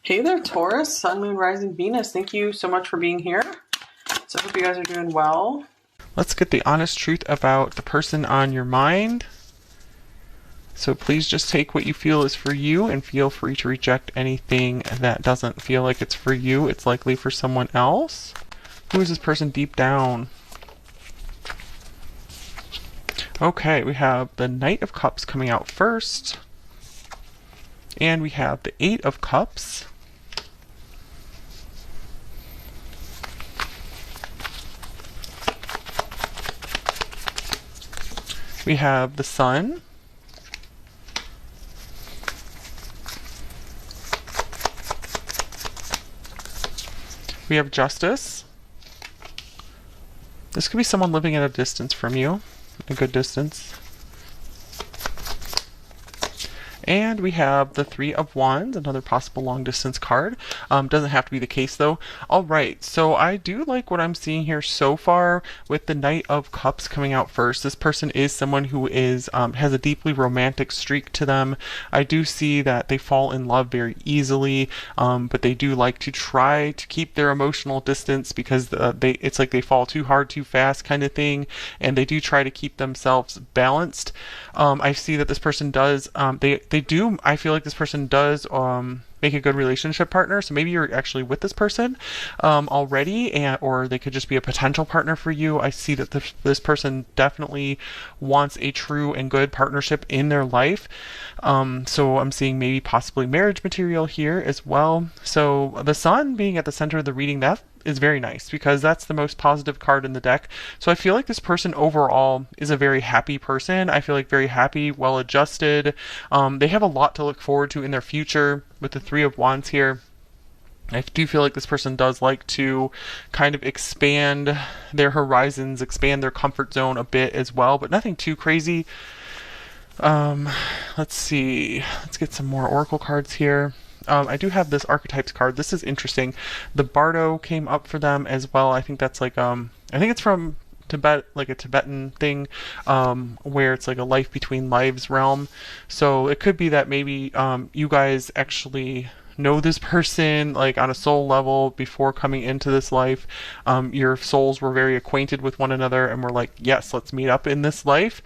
Hey there, Taurus, Sun, Moon, Rising, Venus. Thank you so much for being here. So I hope you guys are doing well. Let's get the honest truth about the person on your mind. So please just take what you feel is for you and feel free to reject anything that doesn't feel like it's for you. It's likely for someone else. Who is this person deep down? Okay, we have the Knight of Cups coming out first. And we have the Eight of Cups. We have the Sun. We have Justice. This could be someone living at a distance from you, a good distance. And we have the Three of Wands, another possible long distance card. Doesn't have to be the case though. All right, so I do like what I'm seeing here so far with the Knight of Cups coming out first. This person is someone who is has a deeply romantic streak to them. I do see that they fall in love very easily, but they do like to try to keep their emotional distance because it's like they fall too hard too fast kind of thing, and they do try to keep themselves balanced. I see that this person does I feel like this person does make a good relationship partner. So maybe you're actually with this person already, or they could just be a potential partner for you. I see that this person definitely wants a true and good partnership in their life. So I'm seeing maybe possibly marriage material here as well. So the Sun being at the center of the reading, that is very nice because that's the most positive card in the deck. So I feel like this person overall is a very happy person. I feel like very happy, well adjusted. They have a lot to look forward to in their future with the Three of Wands here. I do feel like this person does like to kind of expand their horizons, expand their comfort zone a bit as well, but nothing too crazy. Let's see. Let's get some more oracle cards here. I do have this archetypes card. This is interesting. The Bardo came up for them as well. I think that's like I think it's from Tibet, like a Tibetan thing, where it's like a life between lives realm. So it could be that maybe you guys actually know this person like on a soul level before coming into this life. Your souls were very acquainted with one another and were like, yes, let's meet up in this life.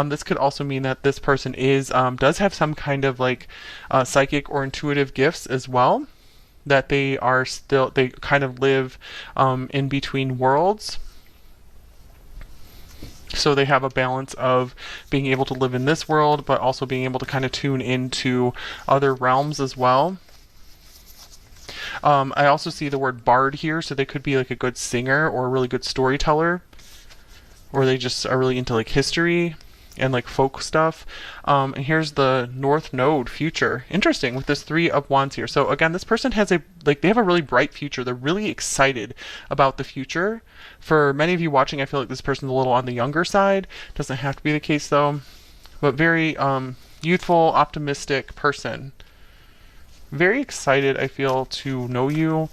This could also mean that this person does have some kind of like psychic or intuitive gifts as well, that they kind of live in between worlds. So they have a balance of being able to live in this world, but also being able to kind of tune into other realms as well. I also see the word bard here, so they could be like a good singer or a really good storyteller, or they just are really into like history and like folk stuff. And here's the North Node future. Interesting with this Three of Wands here. So again, this person has they have a really bright future. They're really excited about the future. For many of you watching, I feel like this person's a little on the younger side. Doesn't have to be the case though, but very youthful, optimistic person. Very excited, I feel, to know you.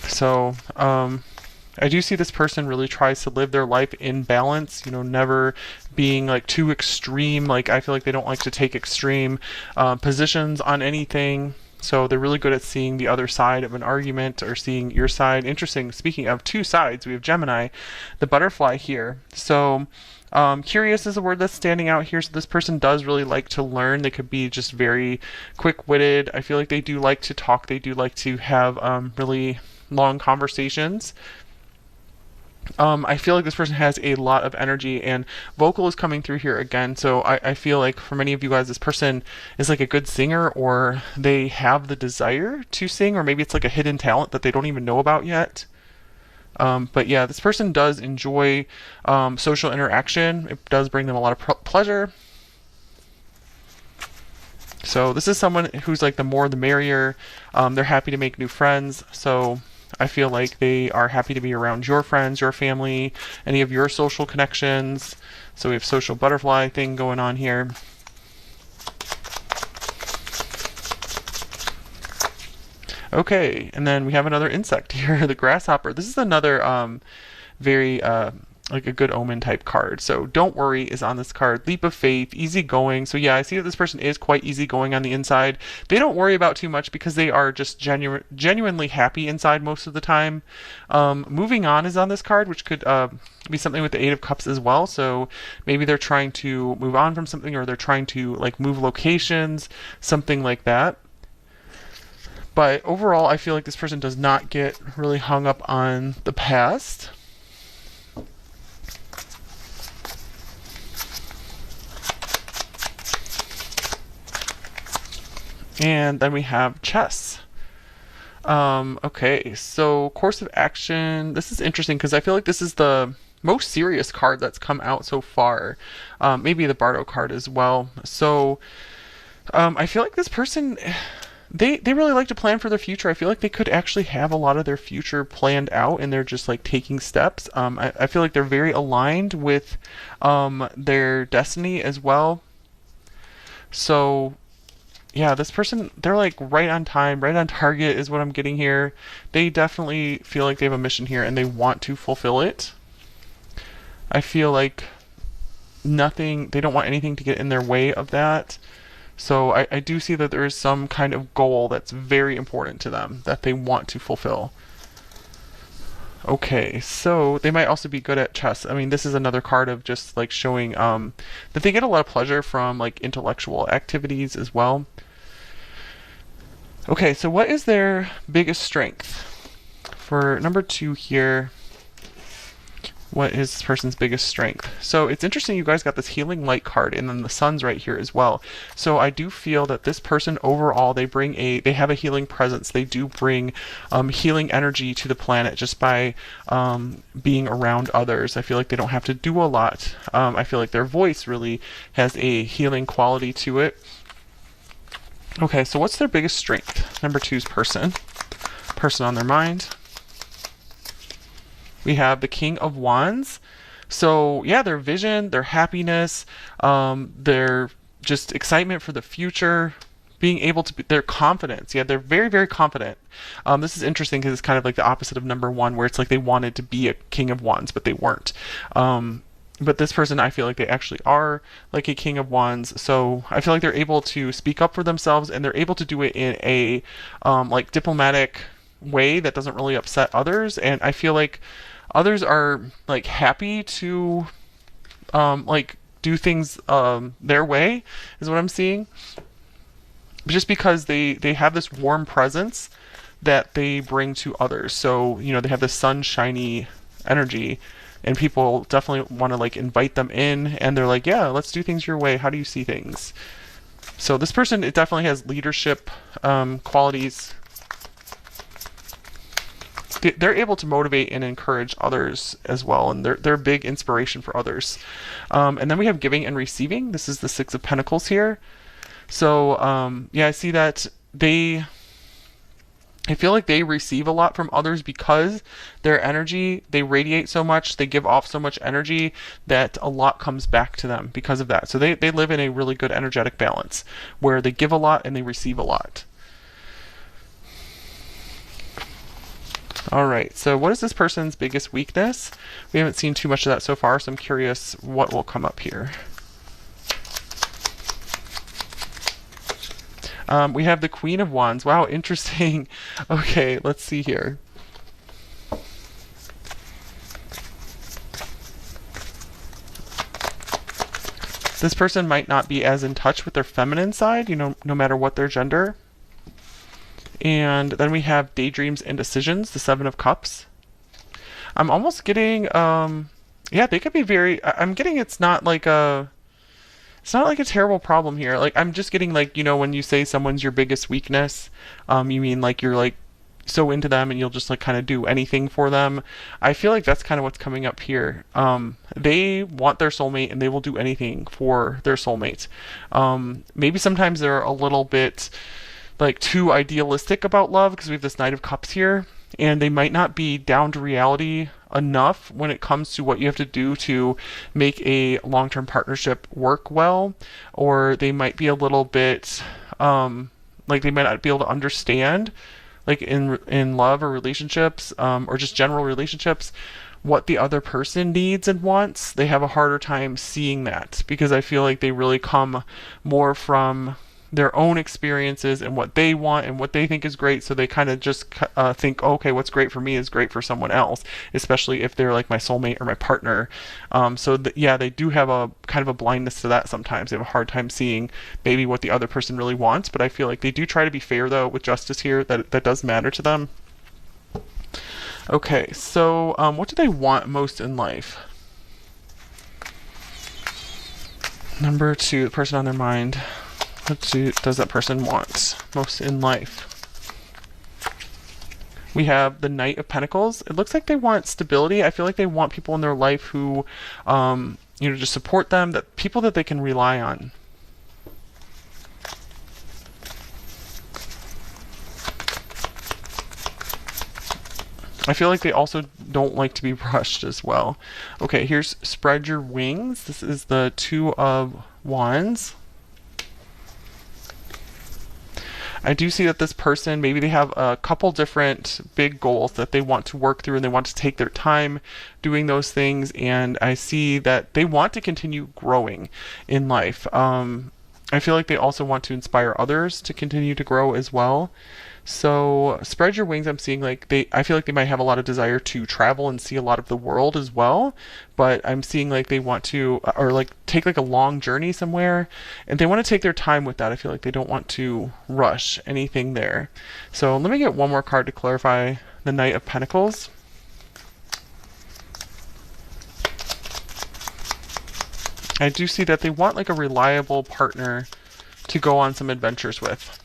So I do see this person really tries to live their life in balance, never being like too extreme. Like I feel like they don't like to take extreme positions on anything. So they're really good at seeing the other side of an argument or seeing your side. Interesting. Speaking of two sides, we have Gemini, the butterfly here. So curious is a word that's standing out here. So this person does really like to learn. They could be just very quick-witted. I feel like they do like to talk. They do like to have really long conversations. I feel like this person has a lot of energy, and vocal is coming through here again. So I feel like for many of you guys, this person is like a good singer, or they have the desire to sing, or maybe it's like a hidden talent that they don't even know about yet. But yeah, this person does enjoy social interaction. It does bring them a lot of pleasure. So this is someone who's like the more the merrier. They're happy to make new friends. So I feel like they are happy to be around your friends, your family, any of your social connections. So we have social butterfly thing going on here. Okay, and then we have another insect here, the grasshopper. This is another very like a good omen type card. So don't worry is on this card. Leap of faith, easygoing. So yeah, I see that this person is quite easygoing on the inside. They don't worry about too much because they are just genuinely happy inside most of the time. Moving on is on this card, which could be something with the Eight of Cups as well. So maybe they're trying to move on from something, or they're trying to like move locations, something like that. But overall, I feel like this person does not get really hung up on the past. And then we have chess. Okay, so course of action. This is interesting because I feel like this is the most serious card that's come out so far. Maybe the Bardo card as well. So I feel like this person, they really like to plan for their future. I feel like they could actually have a lot of their future planned out, and they're just like taking steps. I feel like they're very aligned with their destiny as well. So yeah, this person, they're like right on time, right on target is what I'm getting here. They definitely feel like they have a mission here and they want to fulfill it. I feel like they don't want anything to get in their way of that. So I do see that there is some kind of goal that's very important to them that they want to fulfill. Okay, so they might also be good at chess. I mean, this is another card of just like showing that they get a lot of pleasure from like intellectual activities as well. Okay, so what is their biggest strength? For number 2 here, what is this person's biggest strength? So it's interesting you guys got this healing light card and then the sun's right here as well. So I do feel that this person overall, they have a healing presence. They do bring healing energy to the planet just by being around others. I feel like they don't have to do a lot. I feel like their voice really has a healing quality to it. Okay, so what's their biggest strength? Number 2's person on their mind. We have the King of Wands. So yeah, their vision, their happiness, their just excitement for the future, being able to their confidence. Yeah, they're very, very confident. This is interesting because it's kind of like the opposite of number 1, where it's like they wanted to be a King of Wands, but they weren't. But this person, I feel like they actually are like a King of Wands. So I feel like they're able to speak up for themselves, and they're able to do it in a like diplomatic way that doesn't really upset others. And I feel like others are like happy to like do things their way is what I'm seeing. Just because they have this warm presence that they bring to others. So, you know, they have this sunshiny energy, and people definitely want to like invite them in, and they're like, yeah, let's do things your way. How do you see things? So this person, it definitely has leadership qualities. They're able to motivate and encourage others as well, and they're a big inspiration for others. And then we have giving and receiving. This is the 6 of Pentacles here. So yeah, I see that I feel like they receive a lot from others because their energy, they radiate so much, they give off so much energy that a lot comes back to them because of that. So they live in a really good energetic balance where they give a lot and they receive a lot. All right, so what is this person's biggest weakness? We haven't seen too much of that so far, so I'm curious what will come up here. We have the Queen of Wands. Wow, interesting. Okay, let's see here. This person might not be as in touch with their feminine side, you know, no matter what their gender. And then we have daydreams and decisions, the 7 of Cups. I'm almost getting, yeah, they could be very, I'm getting it's not like a terrible problem here. Like, I'm just getting like, you know, when you say someone's your biggest weakness, you mean like you're like so into them and you'll just like kind of do anything for them. I feel like that's kind of what's coming up here. They want their soulmate and they will do anything for their soulmate. Maybe sometimes they're a little bit like too idealistic about love because we have this Knight of Cups here, and they might not be down to reality enough when it comes to what you have to do to make a long-term partnership work well, or they might be a little bit like they might not be able to understand like in love or relationships or just general relationships what the other person needs and wants, they have a harder time seeing that, because I feel like they really come more from their own experiences and what they want and what they think is great. So they kind of just think, okay, what's great for me is great for someone else, especially if they're like my soulmate or my partner. Yeah, they do have a kind of a blindness to that sometimes. They have a hard time seeing maybe what the other person really wants, but I feel like they do try to be fair though with justice here, that does matter to them. Okay, so what do they want most in life? Number 2, the person on their mind. What does that person want most in life? We have the Knight of Pentacles. It looks like they want stability. I feel like they want people in their life who, just support them, that people that they can rely on. I feel like they also don't like to be rushed as well. Okay, here's Spread Your Wings. This is the Two of Wands. I do see that this person, maybe they have a couple different big goals that they want to work through, and they want to take their time doing those things, and I see that they want to continue growing in life. I feel like they also want to inspire others to continue to grow as well. So Spread Your Wings, I'm seeing like I feel like they might have a lot of desire to travel and see a lot of the world as well, but I'm seeing like they want to, or like take like a long journey somewhere, and they want to take their time with that. I feel like they don't want to rush anything there. So let me get one more card to clarify the Knight of Pentacles. I do see that they want like a reliable partner to go on some adventures with.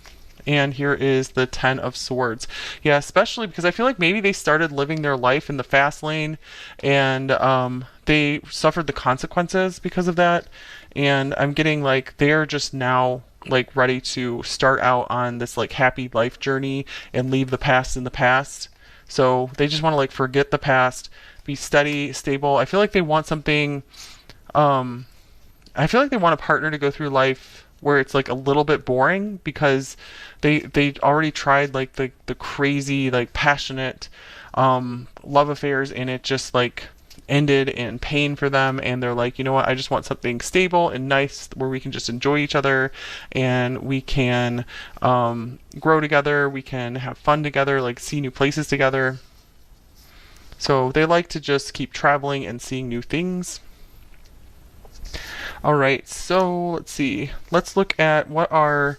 And here is the Ten of Swords. Yeah, especially because I feel like maybe they started living their life in the fast lane, and they suffered the consequences because of that. And I'm getting like they're just now like ready to start out on this like happy life journey and leave the past in the past. So they just want to like forget the past, be steady, stable. I feel like they want something. I feel like they want a partner to go through life where it's like a little bit boring, because they already tried like the crazy like passionate love affairs, and it just like ended in pain for them, and they're like, you know what, I just want something stable and nice where we can just enjoy each other, and we can grow together, we can have fun together, like see new places together. So they like to just keep traveling and seeing new things. All right, so let's see. Let's look at what are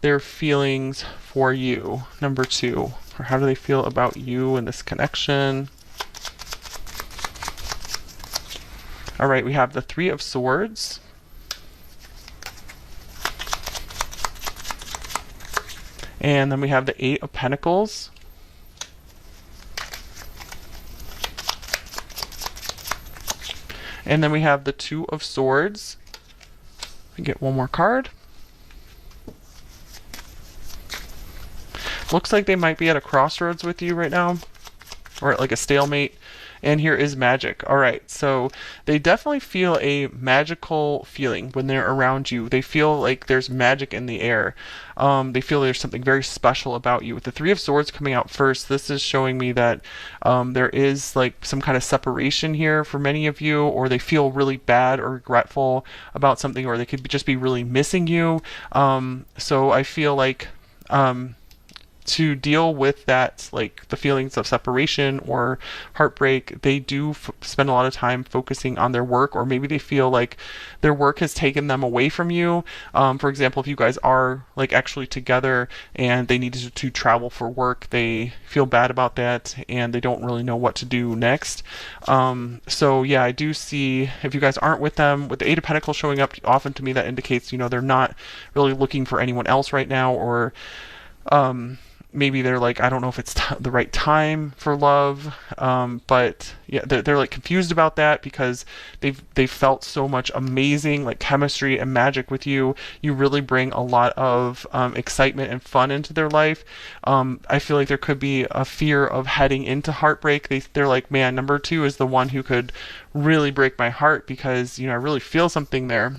their feelings for you, number 2. Or how do they feel about you and this connection? All right, we have the Three of Swords. And then we have the Eight of Pentacles. And then we have the Two of Swords. We get one more card. Looks like they might be at a crossroads with you right now, or at like a stalemate. And here is Magic. All right, so they definitely feel a magical feeling when they're around you. They feel like there's magic in the air. They feel there's something very special about you. With the Three of Swords coming out first, this is showing me that there is like some kind of separation here for many of you, or they feel really bad or regretful about something, or they could just be really missing you. So I feel like to deal with that, like the feelings of separation or heartbreak, they do spend a lot of time focusing on their work, or maybe they feel like their work has taken them away from you. For example, if you guys are like actually together and they need to travel for work, they feel bad about that and they don't really know what to do next. So yeah, I do see if you guys aren't with them, with the Eight of Pentacles showing up, often to me that indicates, they're not really looking for anyone else right now, or maybe they're like, I don't know if it's the right time for love, but yeah, they're like confused about that, because they've felt so much amazing like chemistry and magic with you. You really bring a lot of excitement and fun into their life. I feel like there could be a fear of heading into heartbreak. They're like, man, number 2 is the one who could really break my heart, because I really feel something there.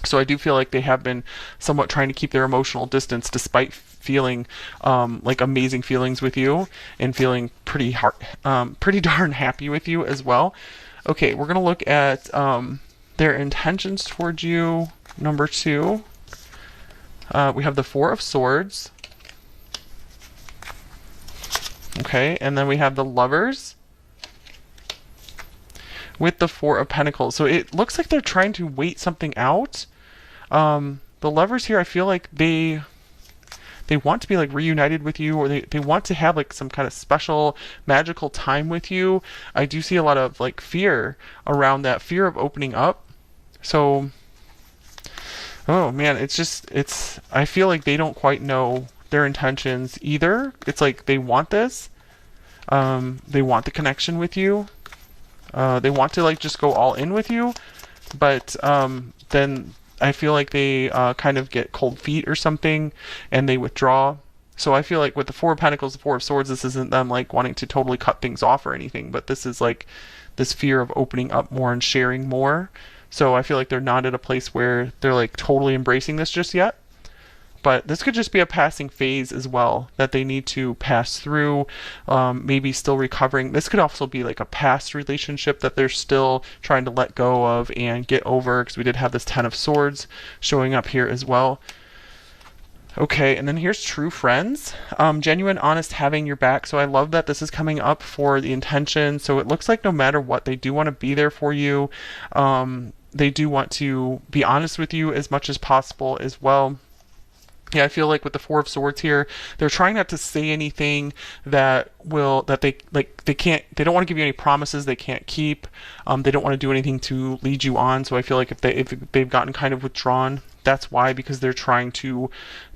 So I do feel like they have been somewhat trying to keep their emotional distance despite feeling like amazing feelings with you and feeling pretty darn happy with you as well. Okay, we're gonna look at their intentions towards you. Number 2, we have the Four of Swords. Okay, and then we have the Lovers with the Four of Pentacles. So it looks like they're trying to wait something out. The Lovers here, I feel like they want to be like reunited with you, or they want to have like some kind of special magical time with you. I do see a lot of like fear around that, fear of opening up. So, oh man, I feel like they don't quite know their intentions either. It's like they want this. They want the connection with you. They want to like just go all in with you, but then I feel like they kind of get cold feet or something and they withdraw. So I feel like with the Four of Pentacles, the Four of Swords, this isn't them like wanting to totally cut things off or anything, but this is like this fear of opening up more and sharing more. So I feel like they're not at a place where they're like totally embracing this just yet. But this could just be a passing phase as well that they need to pass through, maybe still recovering. This could also be like a past relationship that they're still trying to let go of and get over, because we did have this Ten of Swords showing up here as well. Okay, and then here's true friends. Genuine, honest, having your back. So I love that this is coming up for the intention. So it looks like no matter what, they do want to be there for you. They do want to be honest with you as much as possible as well. Yeah, I feel like with the Four of Swords here, they're trying not to say anything that they don't want to give you any promises they can't keep. They don't want to do anything to lead you on. So I feel like if they've gotten kind of withdrawn, that's why, because they're trying to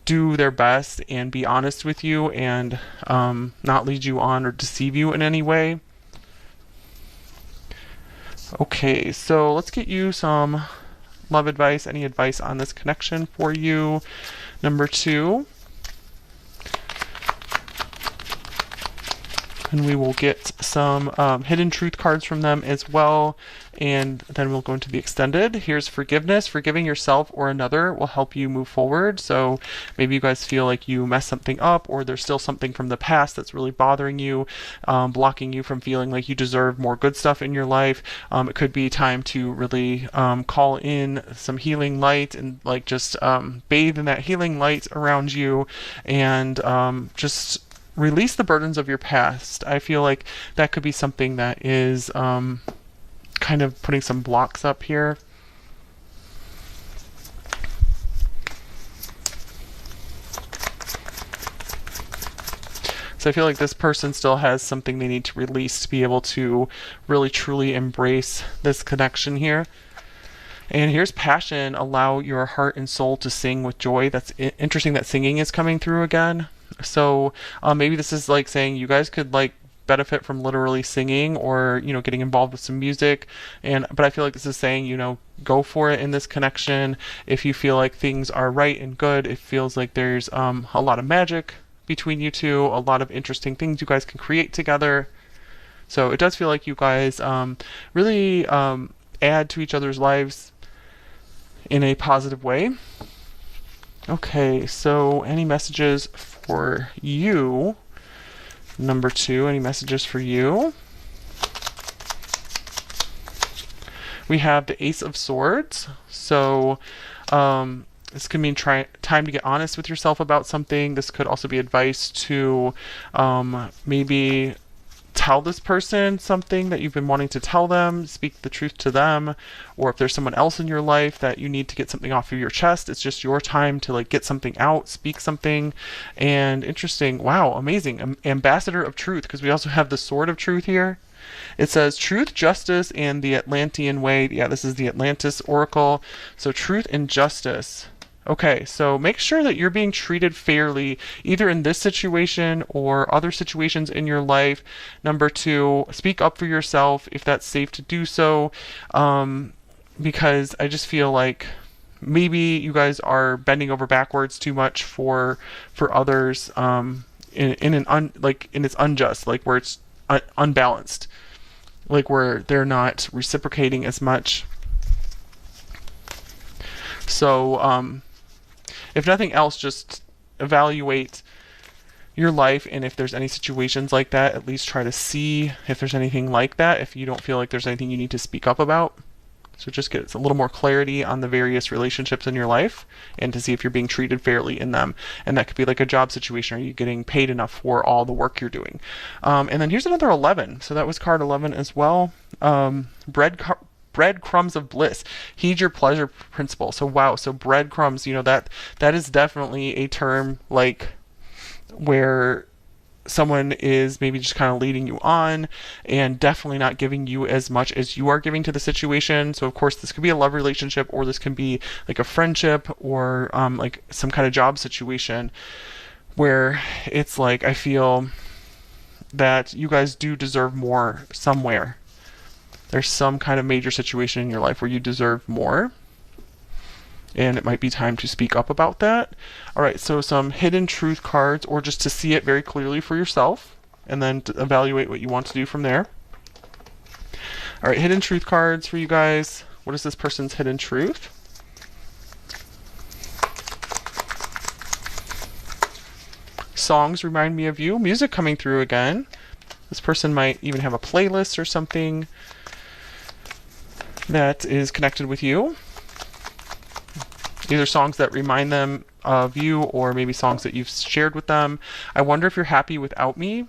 do their best and be honest with you and not lead you on or deceive you in any way. Okay, so let's get you some love advice. Any advice on this connection for you? Number 2. And we will get some hidden truth cards from them as well. And then we'll go into the extended. Here's forgiveness. Forgiving yourself or another will help you move forward. So maybe you guys feel like you messed something up, or there's still something from the past that's really bothering you, blocking you from feeling like you deserve more good stuff in your life. It could be time to really call in some healing light and like just bathe in that healing light around you, and just release the burdens of your past. I feel like that could be something that is kind of putting some blocks up here. So I feel like this person still has something they need to release to be able to really truly embrace this connection here. And here's passion. Allow your heart and soul to sing with joy. That's interesting that singing is coming through again. So maybe this is like saying you guys could like benefit from literally singing, or getting involved with some music, but I feel like this is saying go for it in this connection. If you feel like things are right and good, it feels like there's a lot of magic between you two, a lot of interesting things you guys can create together. So it does feel like you guys really add to each other's lives in a positive way. Okay, so any messages for you? Number 2, any messages for you? We have the Ace of Swords. So this could mean time to get honest with yourself about something. This could also be advice to maybe tell this person something that you've been wanting to tell them, speak the truth to them, or if there's someone else in your life that you need to get something off of your chest, it's just your time to like get something out, speak something. And interesting, wow, amazing, ambassador of truth, because we also have the Sword of Truth here. It says truth, justice, and the Atlantean way. Yeah, this is the Atlantis Oracle. So truth and justice. Okay, so make sure that you're being treated fairly, either in this situation or other situations in your life. Number 2, speak up for yourself if that's safe to do so, because I just feel like maybe you guys are bending over backwards too much for others, it's unjust, like where it's unbalanced, like where they're not reciprocating as much. So if nothing else, just evaluate your life, and if there's any situations like that, at least try to see if there's anything like that, if you don't feel like there's anything you need to speak up about. So just get a little more clarity on the various relationships in your life, and to see if you're being treated fairly in them. And that could be like a job situation. Are you getting paid enough for all the work you're doing? And then here's another 11. So that was card 11 as well. Breadcrumbs of bliss. Heed your pleasure principle. So wow, so breadcrumbs, that is definitely a term like where someone is maybe just kind of leading you on and definitely not giving you as much as you are giving to the situation. So of course this could be a love relationship, or this can be like a friendship, or like some kind of job situation where it's like, I feel that you guys do deserve more somewhere. There's some kind of major situation in your life where you deserve more, and it might be time to speak up about that. All right, so some hidden truth cards, or just to see it very clearly for yourself, and then to evaluate what you want to do from there. All right, hidden truth cards for you guys. What is this person's hidden truth? Songs remind me of you. Music coming through again. This person might even have a playlist or something that is connected with you. Either songs that remind them of you, or maybe songs that you've shared with them. I wonder if you're happy without me.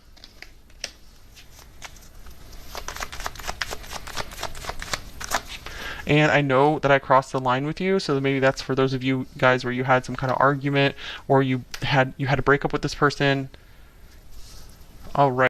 And I know that I crossed the line with you, so maybe that's for those of you guys where you had some kind of argument, or you had a breakup with this person. All right.